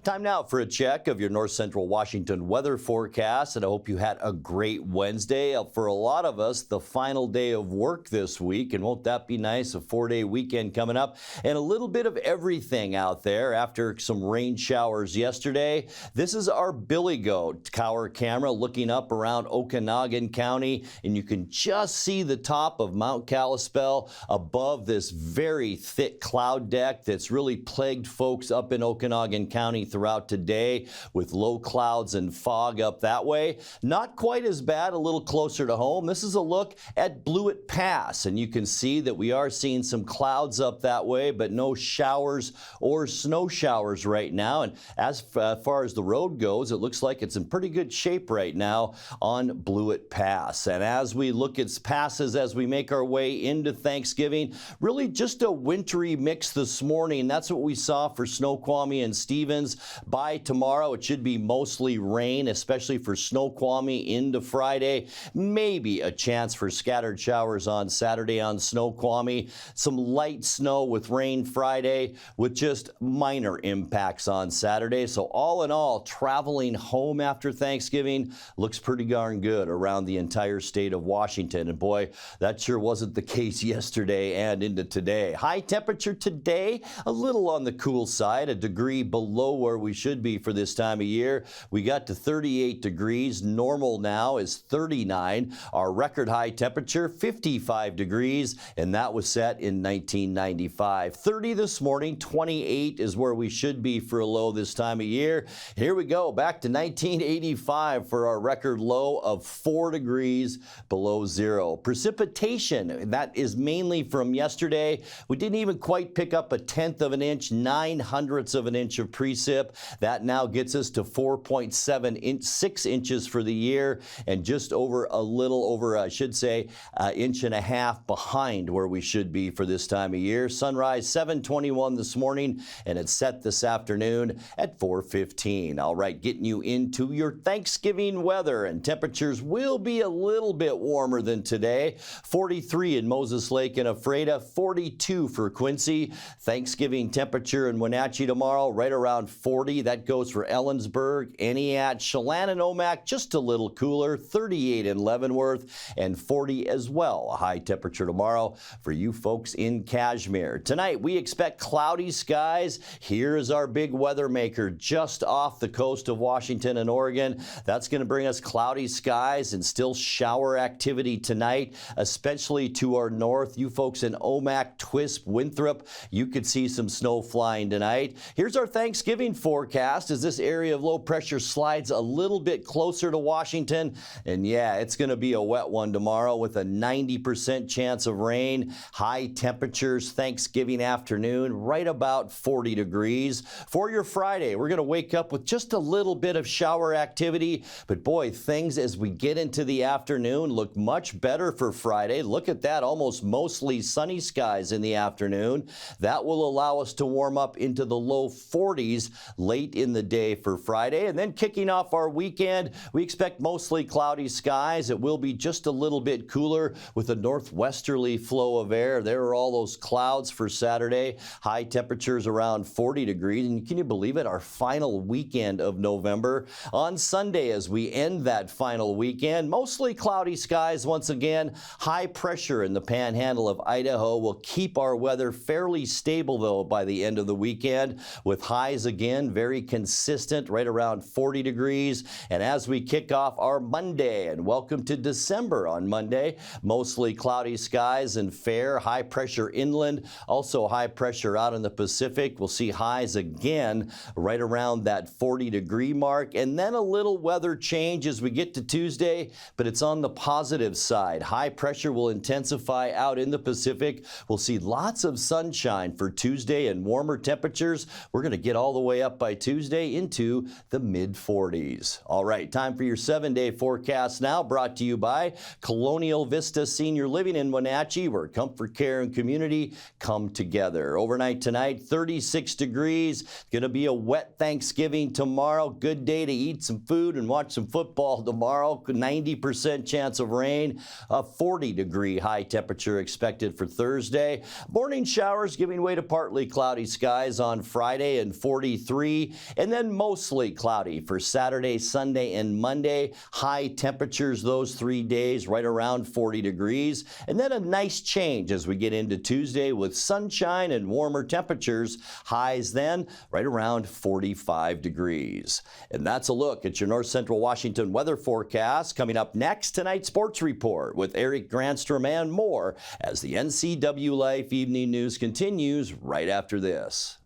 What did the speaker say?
Time now for a check of your north central Washington weather forecast, and I hope you had a great Wednesday. For a lot of us, the final day of work this week, and won't that be nice? A 4-day weekend coming up, and a little bit of everything out there after some rain showers yesterday. This is our Billy Goat tower camera looking up around Okanogan County, and you can just see the top of Mount Kalispell above this very thick cloud deck that's really plagued folks up in Okanogan County throughout today with low clouds and fog up that way. Not quite as bad, a little closer to home. This is a look at Blewett Pass, and you can see that we are seeing some clouds up that way, but no showers or snow showers right now. And as far as the road goes, it looks like it's in pretty good shape right now on Blewett Pass. And as we look at passes as we make our way into Thanksgiving, really just a wintry mix this morning. That's what we saw for Snoqualmie and Stevens. By tomorrow, it should be mostly rain, especially for Snoqualmie into Friday. Maybe a chance for scattered showers on Saturday on Snoqualmie. Some light snow with rain Friday with just minor impacts on Saturday. So all in all, traveling home after Thanksgiving looks pretty darn good around the entire state of Washington. And boy, that sure wasn't the case yesterday and into today. High temperature today, a little on the cool side, a degree below where we should be for this time of year. We got to 38 degrees. Normal now is 39. Our record high temperature, 55 degrees, and that was set in 1995. 30 this morning, 28 is where we should be for a low this time of year. Here we go, back to 1985 for our record low of 4 degrees below zero. Precipitation, that is mainly from yesterday. We didn't even quite pick up a 1/10 of an inch, 9/100ths of an inch of precip. That now gets us to 4.6 inches for the year, and just over a little over, I should say, an inch and a half behind where we should be for this time of year. Sunrise 7:21 this morning, and it's set this afternoon at 4:15. All right, getting you into your Thanksgiving weather, and temperatures will be a little bit warmer than today. 43 in Moses Lake and Ephrata, 42 for Quincy. Thanksgiving temperature in Wenatchee tomorrow, right around 40. That goes for Ellensburg, Eniat, Chelan, and Omak, just a little cooler, 38 in Leavenworth, and 40 as well. A high temperature tomorrow for you folks in Kashmir. Tonight, we expect cloudy skies. Here is our big weather maker just off the coast of Washington and Oregon. That's going to bring us cloudy skies and still shower activity tonight, especially to our north. You folks in Omak, Twisp, Winthrop, you could see some snow flying tonight. Here's our Thanksgiving forecast as this area of low pressure slides a little bit closer to Washington. And yeah, it's going to be a wet one tomorrow with a 90% chance of rain. High temperatures Thanksgiving afternoon, right about 40 degrees. For your Friday, we're going to wake up with just a little bit of shower activity. But boy, things as we get into the afternoon look much better for Friday. Look at that, almost mostly sunny skies in the afternoon. That will allow us to warm up into the low 40s late in the day for Friday. And then kicking off our weekend, we expect mostly cloudy skies. It will be just a little bit cooler with a northwesterly flow of air. There are all those clouds for Saturday. High temperatures around 40 degrees. And can you believe it? Our final weekend of November. On Sunday, as we end that final weekend, mostly cloudy skies once again. High pressure in the panhandle of Idaho will keep our weather fairly stable, though, by the end of the weekend, with highs again very consistent, right around 40 degrees. And as we kick off our Monday, and welcome to December on Monday, mostly cloudy skies and fair, high pressure inland, also high pressure out in the Pacific. We'll see highs again right around that 40-degree mark, and then a little weather change as we get to Tuesday, but it's on the positive side. High pressure will intensify out in the Pacific. We'll see lots of sunshine for Tuesday and warmer temperatures. We're going to get all the way up by Tuesday into the mid-40s. All right, time for your 7-day forecast now, brought to you by Colonial Vista Senior Living in Wenatchee, where comfort, care, and community come together. Overnight tonight, 36 degrees. Going to be a wet Thanksgiving tomorrow. Good day to eat some food and watch some football tomorrow. 90% chance of rain. A 40-degree high temperature expected for Thursday. Morning showers giving way to partly cloudy skies on Friday and 43. 43, and then mostly cloudy for Saturday, Sunday, and Monday. High temperatures those 3 days, right around 40 degrees. And then a nice change as we get into Tuesday with sunshine and warmer temperatures. Highs then right around 45 degrees. And that's a look at your North Central Washington weather forecast. Coming up next, tonight's sports report with Eric Granstrom and more as the NCWLIFE Evening News continues right after this.